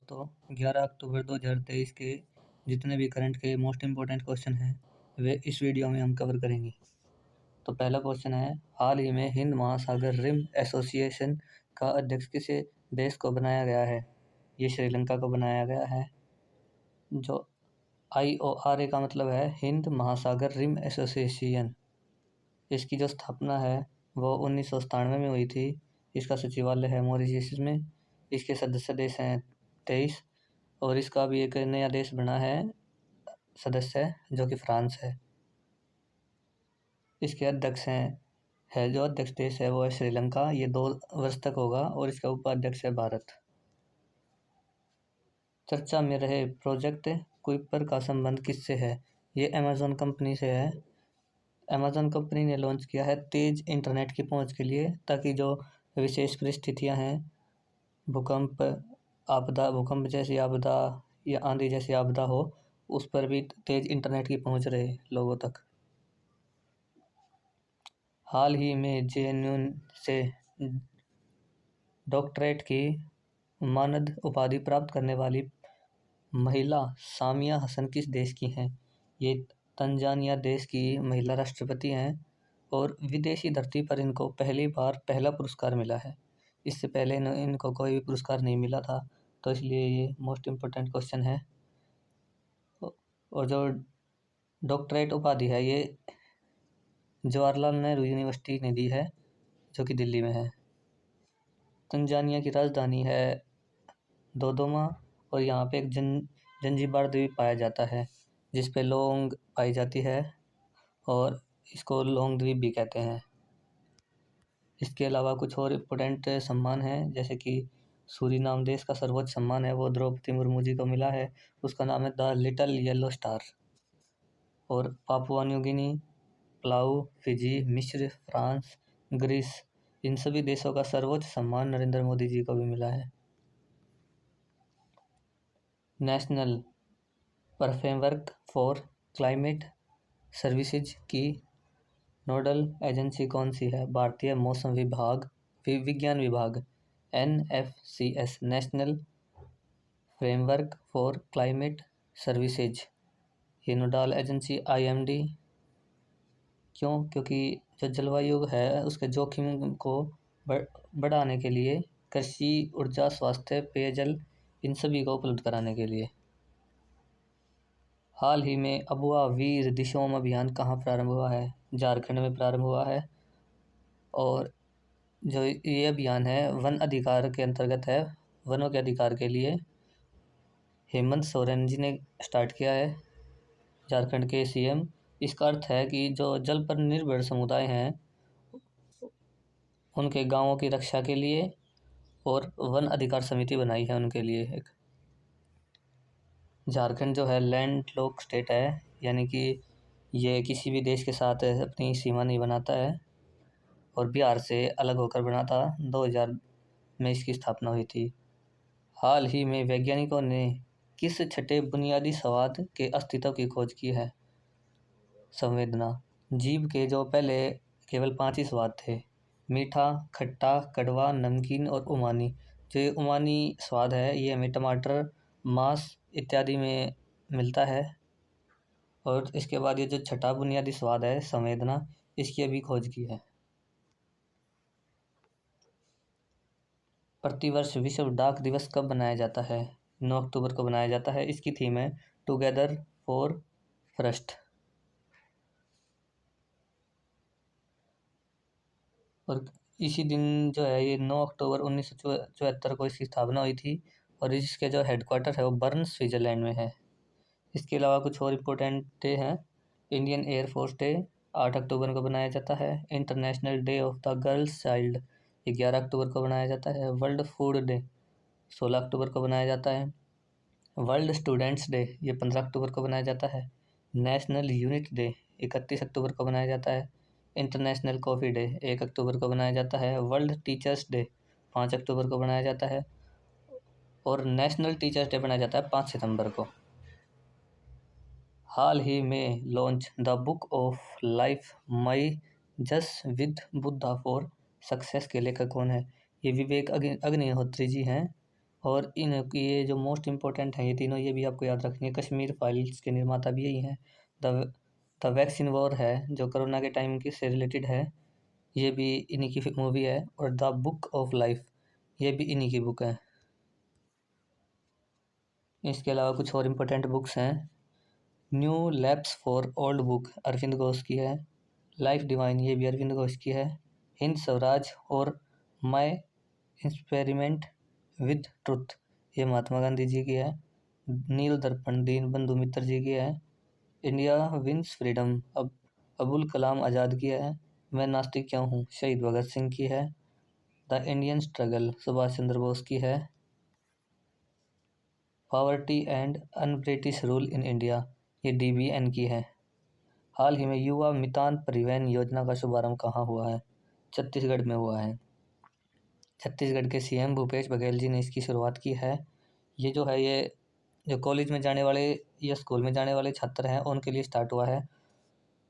तो 11 अक्टूबर 2023 के जितने भी करंट के मोस्ट इम्पोर्टेंट क्वेश्चन हैं वे इस वीडियो में हम कवर करेंगे। तो पहला क्वेश्चन है, हाल ही में हिंद महासागर रिम एसोसिएशन का अध्यक्ष किस देश को बनाया गया है? ये श्रीलंका को बनाया गया है। जो IORA का मतलब है हिंद महासागर रिम एसोसिएशन। इसकी जो स्थापना है वो 1997 में हुई थी। इसका सचिवालय है मॉरिशस में। इसके सदस्य देश हैं 23 और इसका भी एक नया देश बना है सदस्य जो कि फ्रांस है। इसके अध्यक्ष है जो अध्यक्ष देश है वो है श्रीलंका। ये 2 वर्ष तक होगा और इसका उपाध्यक्ष है भारत। चर्चा में रहे प्रोजेक्ट कुइपर का संबंध किससे है? ये अमेज़न कंपनी से है। अमेज़न कंपनी ने लॉन्च किया है तेज़ इंटरनेट की पहुंच के लिए, ताकि जो विशेष परिस्थितियां हैं, भूकंप जैसी आपदा या आंधी जैसी आपदा हो, उस पर भी तेज़ इंटरनेट की पहुंच रहे लोगों तक। हाल ही में JNU से डॉक्टरेट की मानद उपाधि प्राप्त करने वाली महिला सामिया हसन किस देश की हैं? ये तंजानिया देश की महिला राष्ट्रपति हैं और विदेशी धरती पर इनको पहली बार पहला पुरस्कार मिला है। इससे पहले इनको कोई भी पुरस्कार नहीं मिला था, तो इसलिए ये मोस्ट इम्पोर्टेंट क्वेश्चन है। और जो डॉक्टरेट उपाधि है ये जवाहरलाल नेहरू यूनिवर्सिटी ने दी है, जो कि दिल्ली में है। तंजानिया की राजधानी है दोदोमा और यहाँ पे एक जंजीबार द्वीप पाया जाता है जिस पे लौंग पाई जाती है और इसको लौंग द्वीप भी कहते हैं। इसके अलावा कुछ और इम्पोर्टेंट सम्मान हैं, जैसे कि सूरीनाम देश का सर्वोच्च सम्मान है वो द्रौपदी मुर्मू जी को मिला है। उसका नाम है द लिटिल येलो स्टार। और Papua New Guinea, Palau, Fiji, मिस्र, फ्रांस, ग्रीस, इन सभी देशों का सर्वोच्च सम्मान नरेंद्र मोदी जी को भी मिला है। National framework for climate services की नोडल एजेंसी कौन सी है? भारतीय मौसम विज्ञान विभाग NFCS, national framework for climate services. ये नोडल एजेंसी IMD। क्यों? क्योंकि जो जलवायु है उसके जोखिम को बढ़ाने के लिए, कृषि, ऊर्जा, स्वास्थ्य, पेयजल, इन सभी को उपलब्ध कराने के लिए। हाल ही में अबुआ वीर दिशोम अभियान कहाँ प्रारंभ हुआ है? झारखंड में प्रारंभ हुआ है। और जो ये अभियान है वन अधिकार के अंतर्गत है। वनों के अधिकार के लिए हेमंत सोरेन जी ने स्टार्ट किया है, झारखंड के CM। इसका अर्थ है कि जो जल पर निर्भर समुदाय हैं उनके गांवों की रक्षा के लिए और वन अधिकार समिति बनाई है उनके लिए एक। झारखंड जो है लैंड लॉक स्टेट है, यानी कि ये किसी भी देश के साथ अपनी सीमा नहीं बनाता है और बिहार से अलग होकर बना था। 2000 में इसकी स्थापना हुई थी। हाल ही में वैज्ञानिकों ने किस छठे बुनियादी स्वाद के अस्तित्व की खोज की है? संवेदना। जीभ के जो पहले केवल 5 ही स्वाद थे, मीठा, खट्टा, कड़वा, नमकीन और उमानी। जो ये उमानी स्वाद है ये हमें टमाटर, मांस इत्यादि में मिलता है। और इसके बाद ये जो छठा बुनियादी स्वाद है संवेदना, इसकी अभी खोज की है। प्रतिवर्ष विश्व डाक दिवस कब बनाया जाता है? 9 अक्टूबर को बनाया जाता है। इसकी थीम है टुगेदर फॉर फर्स्ट। और इसी दिन जो है ये 9 अक्टूबर 1974 को इसकी स्थापना हुई थी और इसके जो हेडक्वार्टर है वो बर्न स्विट्जरलैंड में है। इसके अलावा कुछ और इम्पोर्टेंट डे हैं। इंडियन एयरफोर्स डे 8 अक्टूबर को बनाया जाता है। International day of the girls child 11 अक्टूबर को बनाया जाता है। वर्ल्ड फूड डे 16 अक्टूबर को बनाया जाता है। वर्ल्ड स्टूडेंट्स डे ये 15 अक्टूबर को बनाया जाता है। नेशनल यूनिट डे 31 अक्टूबर को बनाया जाता है। इंटरनेशनल कॉफ़ी डे 1 अक्टूबर को बनाया जाता है। वर्ल्ड टीचर्स डे 5 अक्टूबर को बनाया जाता है और नेशनल टीचर्स डे बनाया जाता है 5 सितंबर को। हाल ही में launch the book of life my जस विद बुद्धा फॉर सक्सेस के लेखक कौन है? ये विवेक अग्निहोत्री जी हैं और इनकी ये जो मोस्ट इम्पोर्टेंट हैं ये तीनों, ये भी आपको याद रखनी है। कश्मीर फाइल्स के निर्माता भी यही हैं। द द वैक्सीन वॉर है जो कोरोना के टाइम की से रिलेटेड है, ये भी इन्हीं की मूवी है। और द बुक ऑफ लाइफ, ये भी इन्हीं की बुक है। इसके अलावा कुछ और इम्पोर्टेंट बुक्स हैं। New lamps for old book Arvind Ghosh की है। लाइफ डिवाइन, ये भी अरविंद घोष की है। हिंद स्वराज और माय एक्सपेरिमेंट विद ट्रुथ, ये महात्मा गांधी जी की है। नील दर्पण दीन बंधु मित्र जी की है। इंडिया विंस फ्रीडम अब अबुल कलाम आज़ाद की है। मैं नास्तिक क्यों हूँ शहीद भगत सिंह की है। The Indian struggle Subhash Chandra Bose की है। Poverty and un British rule in India, ये DBN की है। हाल ही में युवा मितान परिवहन योजना का शुभारंभ कहाँ हुआ है? छत्तीसगढ़ में हुआ है। छत्तीसगढ़ के CM भूपेश बघेल जी ने इसकी शुरुआत की है। ये जो कॉलेज में जाने वाले या स्कूल में जाने वाले छात्र हैं उनके लिए स्टार्ट हुआ है।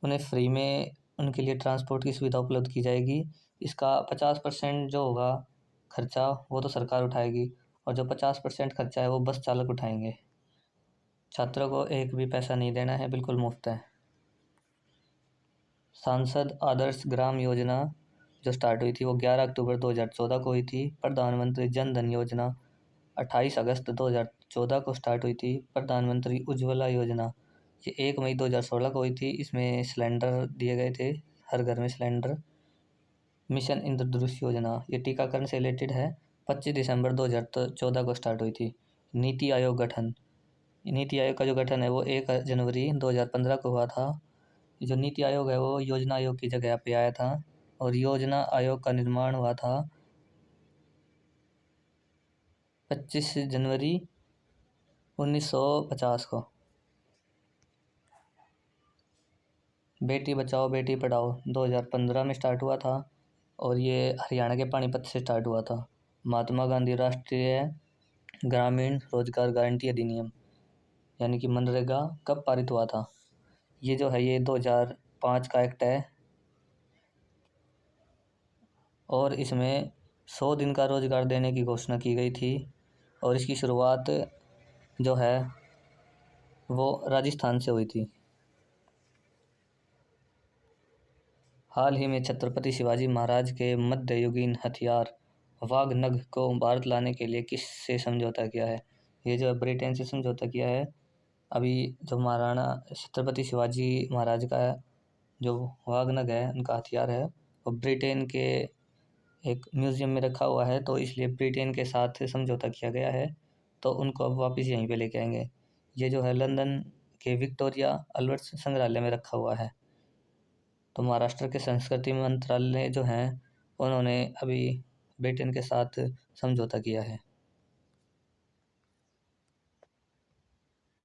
उन्हें फ्री में उनके लिए ट्रांसपोर्ट की सुविधा उपलब्ध की जाएगी। इसका 50% जो होगा खर्चा वो तो सरकार उठाएगी, और जो 50% खर्चा है वो बस चालक उठाएंगे। छात्रों को एक भी पैसा नहीं देना है, बिल्कुल मुफ्त है। सांसद आदर्श ग्राम योजना जो स्टार्ट हुई थी वो 11 अक्टूबर 2014 को हुई थी। प्रधानमंत्री जन धन योजना 28 अगस्त 2014 को स्टार्ट हुई थी। प्रधानमंत्री उज्ज्वला योजना ये 1 मई 2016 को हुई थी। इसमें सिलेंडर दिए गए थे, हर घर में सिलेंडर। मिशन इंद्रधनुष योजना ये टीकाकरण से रिलेटेड है। 25 दिसंबर 2014 को स्टार्ट हुई थी। नीति आयोग गठन, नीति आयोग का जो गठन है वो 1 जनवरी 2015 को हुआ था। जो नीति आयोग है वो योजना आयोग की जगह पे आया था, और योजना आयोग का निर्माण हुआ था 25 जनवरी 1950 को। बेटी बचाओ बेटी पढ़ाओ 2015 में स्टार्ट हुआ था, और ये हरियाणा के पानीपत से स्टार्ट हुआ था। महात्मा गांधी राष्ट्रीय ग्रामीण रोजगार गारंटी अधिनियम यानी कि मनरेगा कब पारित हुआ था? ये जो है ये 2005 का एक्ट है, और इसमें 100 दिन का रोजगार देने की घोषणा की गई थी। और इसकी शुरुआत जो है वो राजस्थान से हुई थी। हाल ही में छत्रपति शिवाजी महाराज के मध्ययुगीन हथियार वाघ-नग को भारत लाने के लिए किससे समझौता किया है? ये जो है ब्रिटेन से समझौता किया है। अभी जो महाराणा छत्रपति शिवाजी महाराज का जो वाघ-नग है उनका हथियार है वो ब्रिटेन के एक म्यूज़ियम में रखा हुआ है, तो इसलिए ब्रिटेन के साथ समझौता किया गया है, तो उनको अब वापस यहीं पे लेके आएंगे। ये जो है लंदन के विक्टोरिया अल्बर्ट संग्रहालय में रखा हुआ है। तो महाराष्ट्र के संस्कृति मंत्रालय जो हैं उन्होंने अभी ब्रिटेन के साथ समझौता किया है।